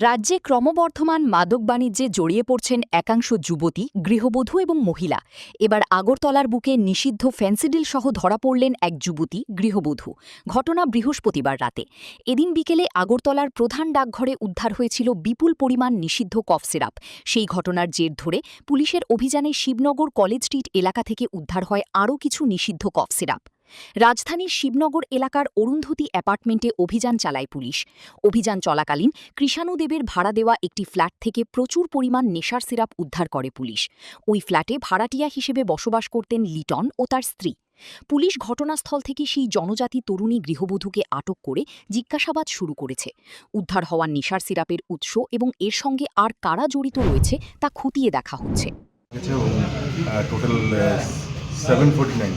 রাজ্যে ক্রমবর্ধমান মাদক বাণিজ্যে জড়িয়ে পড়ছেন একাংশ যুবতী, গৃহবধূ এবং মহিলা। এবার আগরতলার বুকে নিষিদ্ধ ফেন্সিডিল সহ ধরা পড়লেন এক যুবতী, গৃহবধূ। ঘটনা বৃহস্পতিবার রাতে। এদিন বিকেলে আগরতলার প্রধান ডাকঘরে উদ্ধার হয়েছিল বিপুল পরিমাণ নিষিদ্ধ কফ সিরাপ। সেই ঘটনার জের ধরে পুলিশের অভিযানে শিবনগর কলেজ স্ট্রিট এলাকা থেকে উদ্ধার হয় আরও কিছু নিষিদ্ধ কফ সিরাপ। রাজধানীর শিবনগর এলাকার অরুন্ধতী অ্যাপার্টমেন্টে অভিযান চালায় পুলিশ। অভিযান চলাকালীন কৃষাণু দেবের ভাড়া দেওয়া একটি ফ্ল্যাট থেকে প্রচুর পরিমাণ নেশার সিরাপ উদ্ধার করে পুলিশ। ওই ফ্ল্যাটে ভাড়াটিয়া হিসেবে বসবাস করতেন লিটন ও তার স্ত্রী। পুলিশ ঘটনাস্থল থেকে সেই জনজাতি তরুণী গৃহবধূকে আটক করে জিজ্ঞাসাবাদ শুরু করেছে। উদ্ধার হওয়া নেশার সিরাপের উৎস এবং এর সঙ্গে আর কারা জড়িত রয়েছে তা খতিয়ে দেখা হচ্ছে। টোটাল 749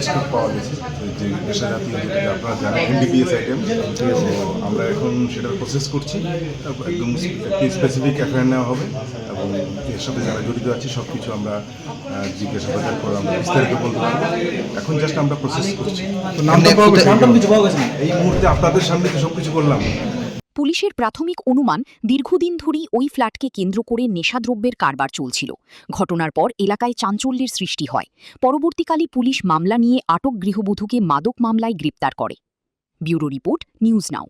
স্টক পাওয়া গেছে, যে নেশাজাতীয় যেটাকে আপনারা জানেন এনডিপিএস আইটেম। ঠিক আছে, আমরা এখন সেটার প্রসেস করছি। একদম একটি স্পেসিফিক এফআইআর নেওয়া হবে এবং এর সাথে যারা জড়িত আছে সব কিছু আমরা জিজ্ঞাসাবাদের পর আমরা বিস্তারিত বলতে পারবো। এখন জাস্ট আমরা প্রসেস করছি। এই মুহূর্তে আপনাদের সামনে তো সব কিছু করলাম। পুলিশের প্রাথমিক অনুমান, দীর্ঘদিন ধরেই ওই ফ্ল্যাটকে কেন্দ্র করে নেশাদ্রব্যের কারবার চলছিল। ঘটনার পর এলাকায় চাঞ্চল্যের সৃষ্টি হয়। পরবর্তীকালে পুলিশ মামলা নিয়ে আটক গৃহবধূকে মাদক মামলায় গ্রেপ্তার করে। Bureau report, news now.